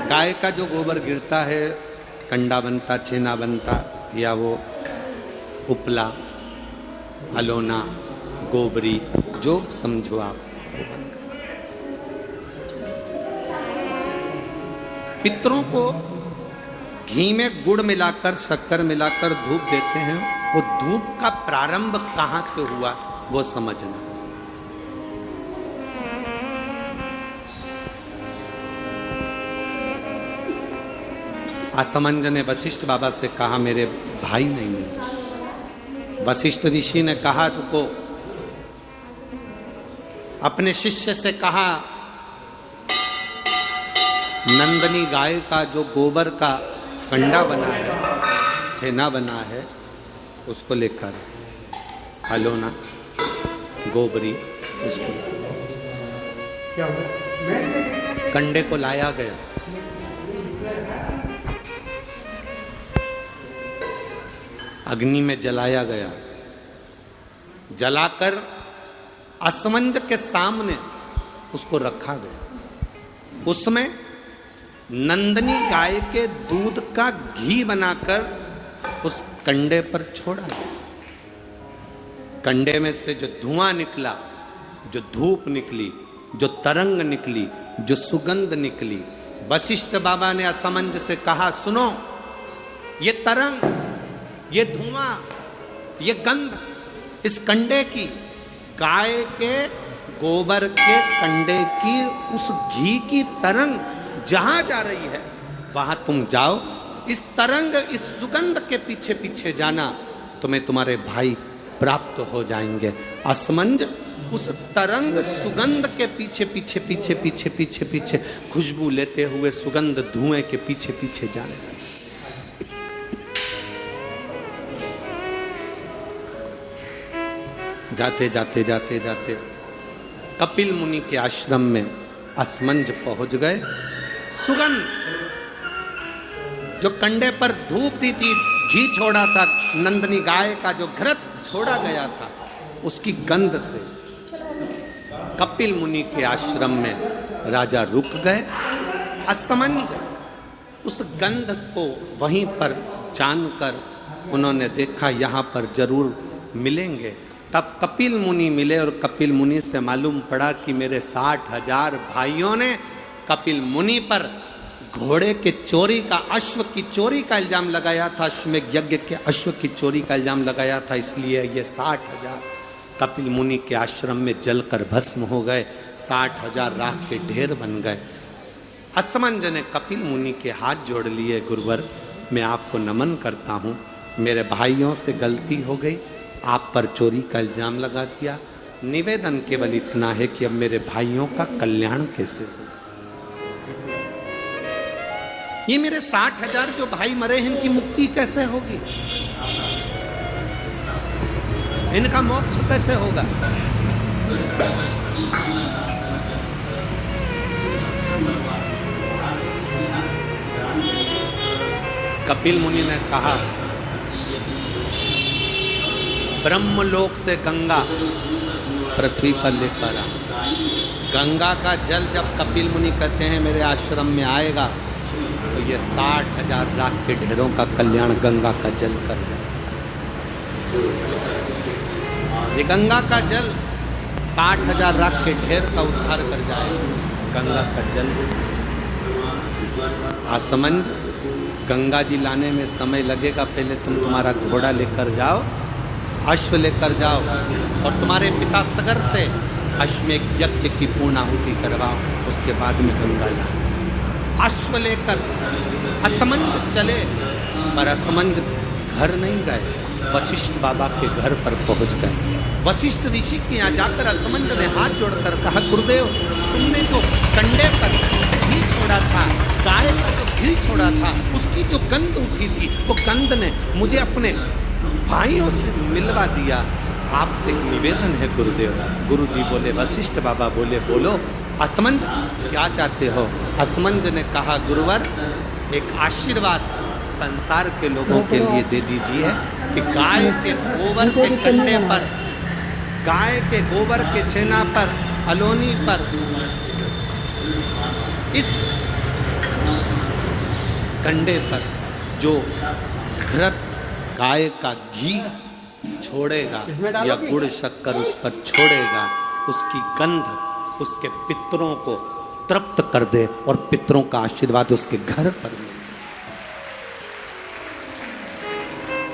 गाय का जो गोबर गिरता है, कंडा बनता, छेना बनता, या वो उपला, अलोना, गोबरी, जो समझो आप, वो बन गया। पितरों को घी में गुड़ मिलाकर, शक्कर मिलाकर धूप देते हैं। वो धूप का प्रारंभ कहां से हुआ वो समझना। असमंज ने वशिष्ठ बाबा से कहा मेरे भाई नहीं मिले। वशिष्ठ ऋषि ने कहा रुको, अपने शिष्य से कहा नंदनी गाय का जो गोबर का कंडा बना है, छेना बना है, उसको लेकर अलोना, गोबरी, उसको क्या हुआ, कंडे को लाया गया। अग्नि में जलाया गया। जलाकर असमंज के सामने उसको रखा गया। उसमें नंदनी गाय के दूध का घी बनाकर उस कंडे पर छोड़ा गया। कंडे में से जो धुआं निकला, जो धूप निकली, जो तरंग निकली, जो सुगंध निकली, वशिष्ठ बाबा ने असमंज से कहा सुनो, ये तरंग, ये धुआं, ये गंध इस कंडे की, गाय के गोबर के कंडे की उस घी की तरंग जहां जा रही है वहां तुम जाओ। इस तरंग, इस सुगंध के पीछे पीछे जाना, तुम्हें तुम्हारे भाई प्राप्त हो जाएंगे। असमंज उस तरंग सुगंध के पीछे पीछे पीछे पीछे पीछे पीछे खुशबू लेते हुए सुगंध धुएं के पीछे पीछे जाने लगे। जाते जाते जाते जाते कपिल मुनि के आश्रम में असमंज पहुंच गए। सुगंध, जो कंडे पर धूप दी थी, घी छोड़ा था, नंदनी गाय का जो घृत छोड़ा गया था, उसकी गंध से कपिल मुनि के आश्रम में राजा रुक गए। असमंज उस गंध को वहीं पर जानकर उन्होंने देखा यहाँ पर जरूर मिलेंगे। तब कपिल मुनि मिले और कपिल मुनि से मालूम पड़ा कि मेरे 60,000 भाइयों ने कपिल मुनि पर घोड़े के चोरी का, अश्व की चोरी का इल्जाम लगाया था। अश्वमेध यज्ञ के अश्व की चोरी का इल्जाम लगाया था, इसलिए ये 60,000 कपिल मुनि के आश्रम में जलकर भस्म हो गए। 60,000 राख के ढेर बन गए। असमंज ने कपिल मुनि के हाथ जोड़ लिए, गुरुवर मैं आपको नमन करता हूँ, मेरे भाइयों से गलती हो गई, आप पर चोरी का इल्जाम लगा दिया। निवेदन केवल इतना है कि अब मेरे भाइयों का कल्याण कैसे हो। ये मेरे 60,000 जो भाई मरे हैं, इनकी मुक्ति कैसे होगी, इनका मोक्ष कैसे होगा। कपिल मुनि ने कहा ब्रह्मलोक से गंगा पृथ्वी पर लेकर आ। गंगा का जल जब कपिल मुनि कहते हैं मेरे आश्रम में आएगा, तो ये 60,000 राख के ढेरों का कल्याण गंगा का जल कर जाएगा। ये गंगा का जल 60,000 राख के ढेर का उद्धार कर जाएगा। गंगा का जल असमंज, गंगा जी लाने में समय लगेगा, पहले तुम तुम्हारा घोड़ा लेकर जाओ, अश्व लेकर जाओ और तुम्हारे पिता सगर से अश्वमेध यज्ञ की पूर्णाहुति करवाओ, उसके बाद में गंगा लाओ। अश्व लेकर असमंज चले, पर असमंज घर नहीं गए, वशिष्ठ बाबा के घर पर पहुंच गए। वशिष्ठ ऋषि के यहाँ जाकर असमंज ने हाथ जोड़कर कहा गुरुदेव, तुमने जो कंडे पर घी छोड़ा था, गाय का जो घी छोड़ा था, उसकी जो गंध उठी थी, वो गंध ने मुझे अपने भाइयों से मिलवा दिया। आपसे एक निवेदन है गुरुदेव। गुरुजी बोले, वशिष्ठ बाबा बोले बोलो असमंज क्या चाहते हो। असमंज ने कहा गुरुवर, एक आशीर्वाद संसार के लोगों के लिए दे दीजिए कि गाय के गोबर के कंडे पर, गाय के गोबर के छेना पर, अलोनी पर इस कंडे पर जो घृत गाय का घी छोड़ेगा या गुड़ शक्कर उस पर छोड़ेगा, उसकी गंध उसके पितरों को तृप्त कर दे और पितरों का आशीर्वाद उसके घर पर मिले।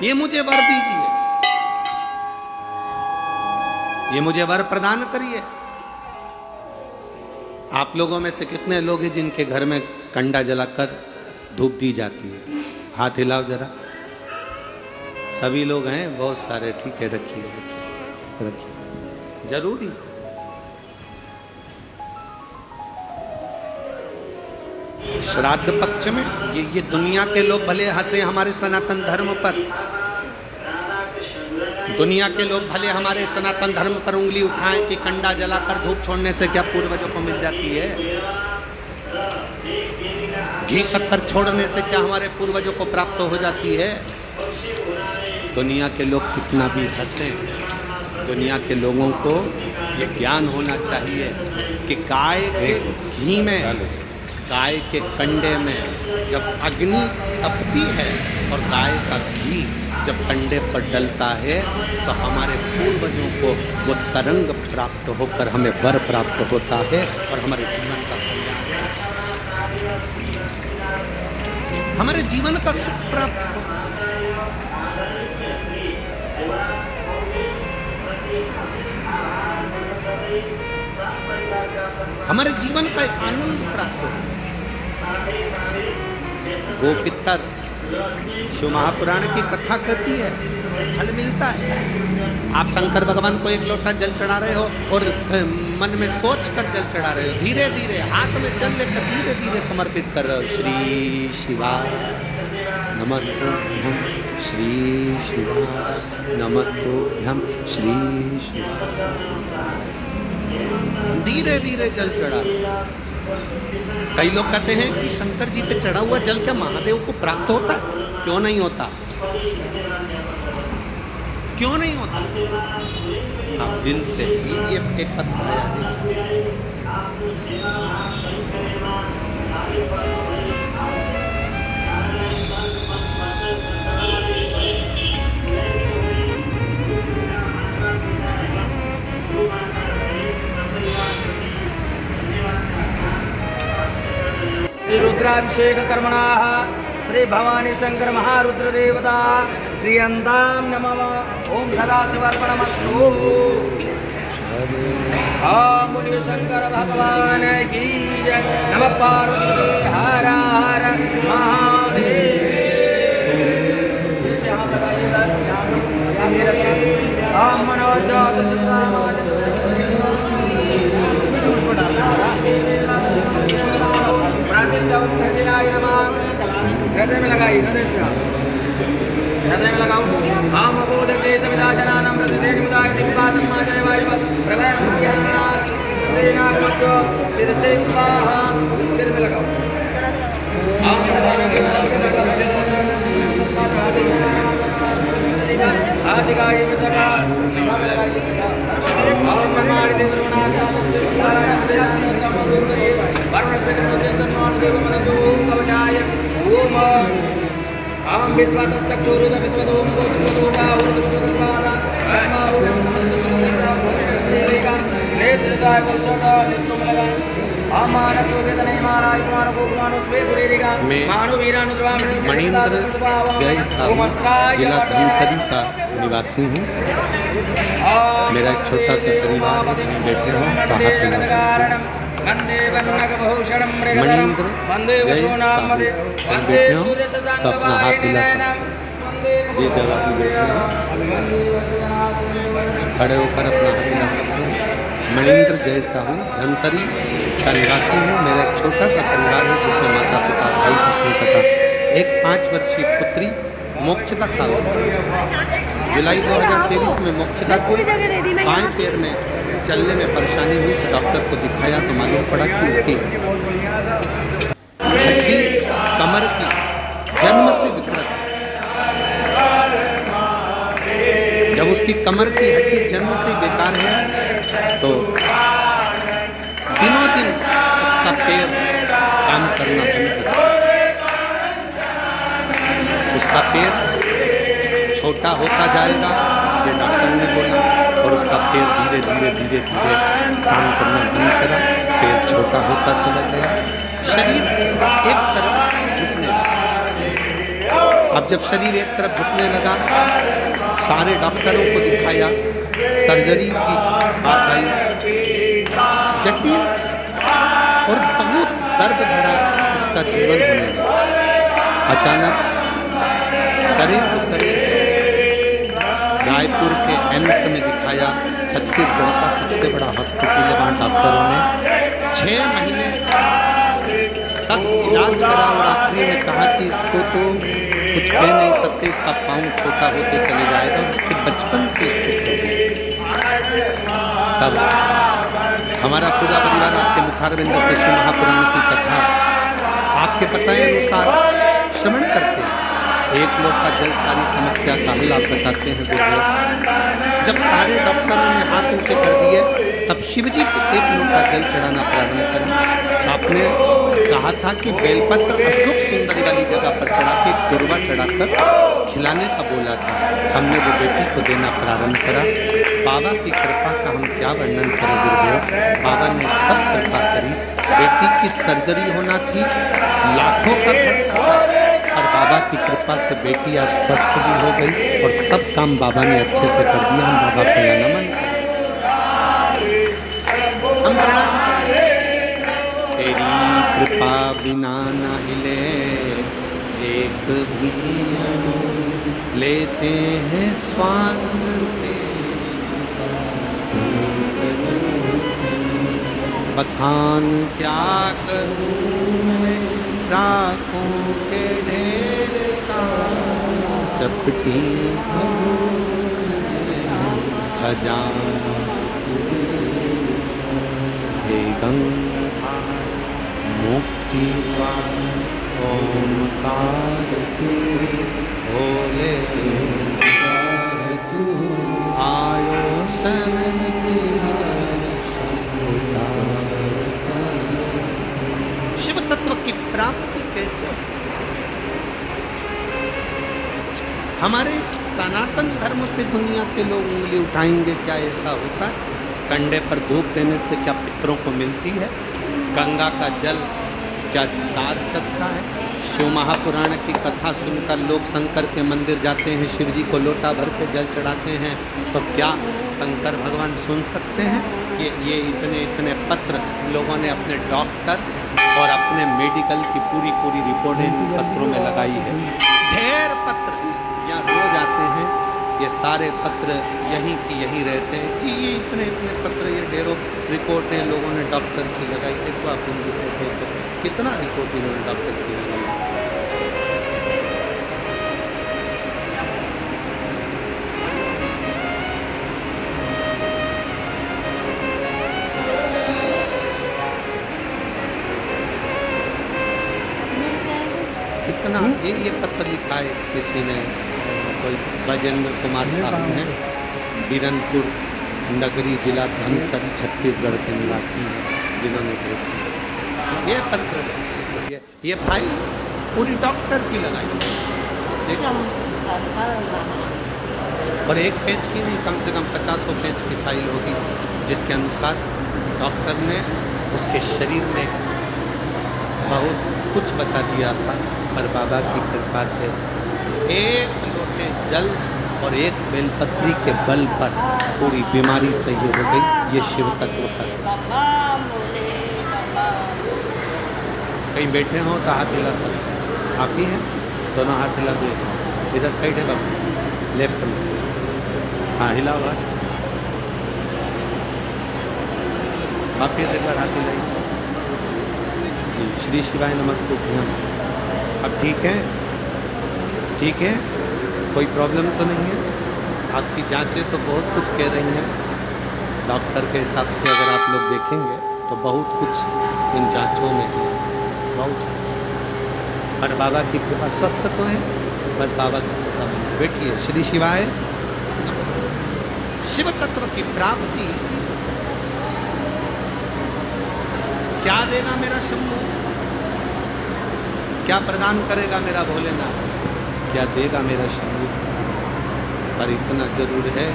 ये मुझे वर दीजिए, ये मुझे वर प्रदान करिए। आप लोगों में से कितने लोग हैं जिनके घर में कंडा जलाकर धूप दी जाती है? हाथ हिलाओ जरा। सभी लोग हैं, बहुत सारे। ठीक है, रखिए रखिए रखिए, जरूरी। श्राद्ध पक्ष में ये दुनिया के लोग भले हंसे हमारे सनातन धर्म पर, दुनिया के लोग भले हमारे सनातन धर्म पर उंगली उठाएं कि कंडा जलाकर धूप छोड़ने से क्या पूर्वजों को मिल जाती है, घी शक्कर छोड़ने से क्या हमारे पूर्वजों को प्राप्त हो जाती है। दुनिया के लोग कितना भी हंसे, दुनिया के लोगों को ये ज्ञान होना चाहिए कि गाय के घी में, गाय के कंडे में जब अग्नि तपती है और गाय का घी जब कंडे पर डलता है तो हमारे पूर्वजों को वो तरंग प्राप्त होकर हमें वर प्राप्त होता है और हमारे जीवन का कल्याण, हमारे जीवन का सुख प्राप्त होता है। हमारे जीवन का एक आनंद प्राप्त हो। गोपितर शिव महापुराण की कथा कहती है, फल मिलता है। आप शंकर भगवान को एक लोटा जल चढ़ा रहे हो और मन में सोच कर जल चढ़ा रहे हो, धीरे धीरे हाथ में जल लेकर धीरे धीरे समर्पित कर रहे हो। श्री शिवाय नमस्तुभ्यं, श्री शिवाय नमस्तुभ्यं, श्री शिवाय। धीरे धीरे जल चढ़ा। कई लोग कहते हैं कि शंकर जी पे चढ़ा हुआ जल क्या महादेव को प्राप्त होता? क्यों नहीं होता? क्यों नहीं होता? आप दिल से ये एक पत्र आया रुद्राभिषेक कर्मणाः श्री भवानी शंकर महारुद्र देवता प्रियंतां नमः। ओम सदाशिवार्पणमस्तु। ओम बोलिए शंकर भगवान की जय। नमः पार्वती हर हर महादेव। ओम मनोजोत हृदय में लगाई, हृदय से हृदय में लगाओ। हम अबोध क्लेश विदाजनानां प्रतिदेव मुदाय दिक्पासं माजय वायु प्रभय मुख्याना सदेना मच्चो सिर से स्वाहा। सिर में लगाओ। आशिकाय विसका सिंह में लगाइए सिंह। ओम परमाणि देवरुणाक्षातं से नारायण देवान स्तमोदुर्गरे वरुण स्त्रीर्मोचेतन देव मनतो कवचाय। ओम आम विश्वातश्चक्षुरुद विश्वतोम को विश्वतोगा उर्ध्वमुद्रपादा आत्मारूढं नमस्तुभ्यं नेत्रदाय वोषटा नेत्रों में लगाएं। आमानसो वेदने मानाय कुमार को कुमारो स्वे गुरेरिगा मानो वीरानु द्वाम मणिंद्र जय साहू जिला धमतरी का निवासी हूँ। मेरा एक छोटा सा परिवार है, बैठे हूँ मणिंद्र जय साहू बैठे हो तो अपना हाथ हिला सकते, जिस जगह की बैठे हो खड़े होकर अपना हाथ हिला सकते हैं। मणिंद्र जय साहू धमतरी का निवासी हूँ। मेरा एक छोटा सा परिवार है जिसमें माता पिता भाई पत्नी तथा एक 5 वर्षीय पुत्री मोक्षदा साहू। जुलाई 2023 में मोक्षदा को बाएं पैर में चलने में परेशानी हुई तो डॉक्टर को दिखाया तो मालूम पड़ा कि उसकी हड्डी कमर की जन्म से विकृत है। जब उसकी कमर की हड्डी जन्म से बेकार है तो दिनों दिन उसका पैर काम करना बंद कर छोटा होता जाएगा, ये डॉक्टर ने बोला, और उसका पैर धीरे धीरे धीरे धीरे काम करना बंद करा, पैर छोटा होता चला गया, शरीर एक तरफ झुकने लगा। अब जब शरीर एक तरफ झुकने लगा, सारे डॉक्टरों को दिखाया, सर्जरी की बात आई, जटिल और बहुत दर्द भरा उसका जीवन होने लगा। अचानक करीब रायपुर के एम्स में दिखाया, छत्तीसगढ़ का सबसे बड़ा हॉस्पिटल है, वहाँ डॉक्टरों ने 6 महीने तक इलाज करा और आखिरी में कहा कि इसको तो कुछ कह नहीं सकते, इसका पाँव छोटा होते चले जाएगा, और उसके बचपन से इसको तब हमारा पूरा परिवार आपके मुखारविंद से शिव महापुराण की कथा आपके पता अनुसार श्रवण करते हैं। एक लोग का जल सारी समस्या का हल आप बताते हैं गुरुदेव। जब सारे डॉक्टरों ने हाथ ऊंचे कर दिए, तब शिवजी को एक लोटा जल चढ़ाना प्रारंभ करा। आपने कहा था कि बेलपत्र अशोक सुंदरी वाली जगह पर चढ़ा के दुर्वा चढ़ाकर खिलाने का बोला था। हमने वो बेटी को देना प्रारंभ करा। बाबा की कृपा का हम क्या वर्णन करें गुरुदेव। बाबा ने सब कृपा करी। बेटी की सर्जरी होना थी, लाखों का खर्चा था, और बाबा की कृपा से बेटी आज स्वस्थ भी हो गई, और सब काम बाबा ने अच्छे से कर दिया। हम बाबा का यहाँ नमन करें, हम प्रणाम करें। तेरी कृपा बिना न हिले एक भी अणु, लेते हैं श्वास बखान क्या करूं मैं, राखों के ढेर का चपटी खजाना। हे गंगा मुक्ति ओंकार भोले आयो शरण शिव तत्व की प्राप्ति कैसे? हमारे सनातन धर्म पे दुनिया के लोग उंगली उठाएंगे, क्या ऐसा होता है? कंडे पर धूप देने से क्या पितरों को मिलती है? गंगा का जल क्या तार सकता है? शिव महापुराण की कथा सुनकर लोग शंकर के मंदिर जाते हैं, शिव जी को लोटा भर के जल चढ़ाते हैं, तो क्या शंकर भगवान सुन सकते हैं? ये इतने पत्र लोगों ने अपने डॉक्टर और अपने मेडिकल की पूरी रिपोर्टें इन पत्रों में लगाई है। ढेर पत्र यहाँ रोज आते हैं, ये सारे पत्र यहीं की यहीं रहते हैं कि ये इतने पत्र, ये ढेरों रिपोर्टें लोगों ने डॉक्टर की लगाई। देखो आप इन रिपोर्टें तो कितना रिपोर्ट इन्होंने डॉक्टर की लगाई। कितना ये पत्र लिखा है किसी ने, कोई राजेंद्र कुमार साहब हैं, बीरनपुर नगरी जिला धमतरी छत्तीसगढ़ के निवासी हैं, जिन्होंने भेजी ये पत्र। ये फाइल पूरी डॉक्टर की लगाई, और एक पेज की नहीं, कम से कम 50 पेज की फाइल होगी, जिसके अनुसार डॉक्टर ने उसके शरीर में बहुत कुछ बता दिया था। पर बाबा की कृपा से एक लोटे जल और एक बेलपत्री के बल पर पूरी बीमारी सही हो गई। ये शिव तत्व का। कहीं बैठे हो तो हाथ हिला सकते, आप ही हैं, दोनों हाथ हिला दो। इधर साइड है बाबू, लेफ्ट में, हाँ हिला हुआ। वापिस एक बार हाथ हिलाई जी। श्री शिवाय नमस्तुभ्यं। अब ठीक है, ठीक है, कोई प्रॉब्लम तो नहीं है? आपकी जांचें तो बहुत कुछ कह रही हैं, डॉक्टर के हिसाब से अगर आप लोग देखेंगे तो बहुत कुछ इन जांचों में है, बहुत कुछ। पर बाबा की कृपा, स्वस्थ तो है, बस बाबा की कृपा बनी। बैठिए। श्री शिवाय शिव तत्व की प्राप्ति इसी। क्या देगा मेरा शंभू? क्या प्रदान करेगा मेरा भोलेनाथ? क्या देगा मेरा शंभू? पर इतना जरूर है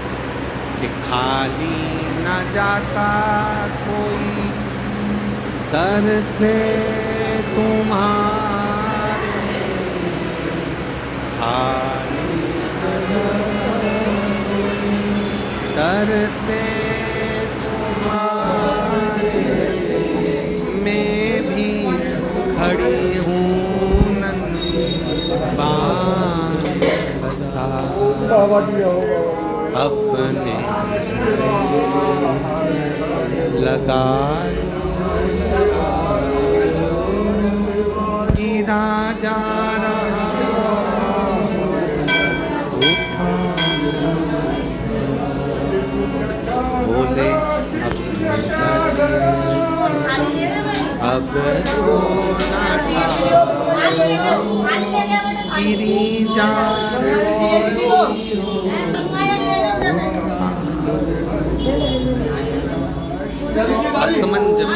कि खाली न जाता कोई दर से तुम्हारे, खाली न जाता कोई दर से तुम्हारे, मैं भी खड़ी हूँ नन्ही बांध बसा अपने लगा गिरा जा रहा उठा भोले अपने अब तो ना गिरी जा रही असमंजस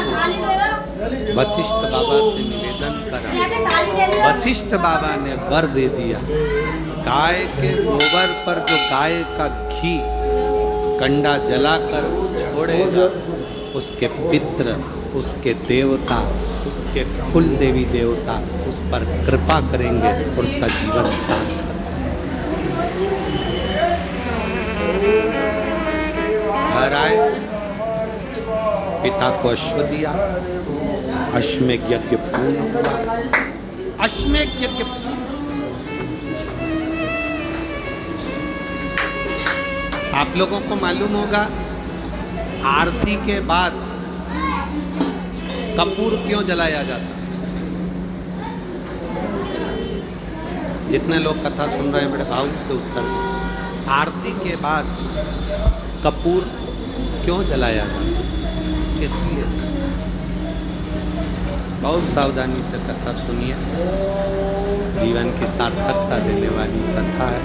वशिष्ठ बाबा से निवेदन करा। वशिष्ठ बाबा ने वर दे दिया, गाय के गोबर पर जो गाय का घी कंडा जलाकर छोड़ेगा, उसके पितृ, उसके देवता, उसके कुल देवी देवता उस पर कृपा करेंगे और उसका जीवन शांत। घर आए, पिता को अश्व दिया, अश्वमेध यज्ञ पूर्ण हुआ। अश्वमेध यज्ञ आप लोगों को मालूम होगा, आरती के बाद कपूर क्यों जलाया जाता है? जितने लोग कथा सुन रहे हैं बड़े भाव से उत्तर दें। आरती के बाद कपूर क्यों जलाया जाता है? इसलिए बहुत सावधानी से कथा सुनिए, जीवन की सार्थकता देने वाली कथा है।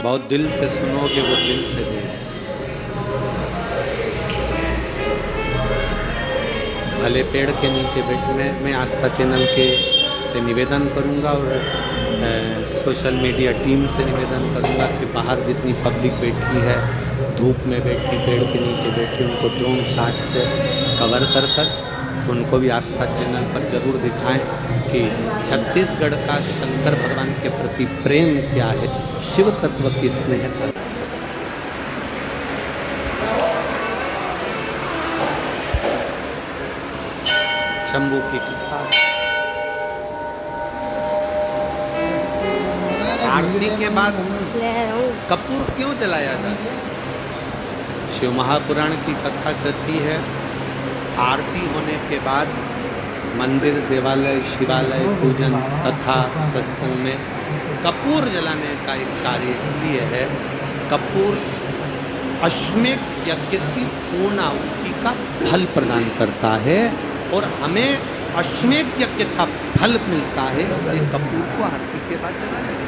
बहुत दिल से सुनोगे वो दिल से देगा। भले पेड़ के नीचे बैठने में आस्था चैनल के से निवेदन करूंगा और सोशल मीडिया टीम से निवेदन करूंगा कि बाहर जितनी पब्लिक बैठी है, धूप में बैठी, पेड़ के नीचे बैठी, उनको ड्रोन शॉट से कवर कर उनको भी आस्था चैनल पर जरूर दिखाएं कि छत्तीसगढ़ का शंकर भगवान के प्रति प्रेम क्या है, शिव तत्व की स्नेहता। शंभू की कृपा। आरती के बाद कपूर क्यों जलाया जाता है? शिव महापुराण की कथा कहती है, आरती होने के बाद मंदिर, देवालय, शिवालय, पूजन तथा सत्संग में कपूर जलाने का एक कार्य इसलिए है, कपूर अश्वमेध यज्ञ की पूर्ण आहुति का फल प्रदान करता है और हमें अश्वमेध यज्ञ का फल मिलता है, इसलिए कपूर को आरती के बाद जलाया।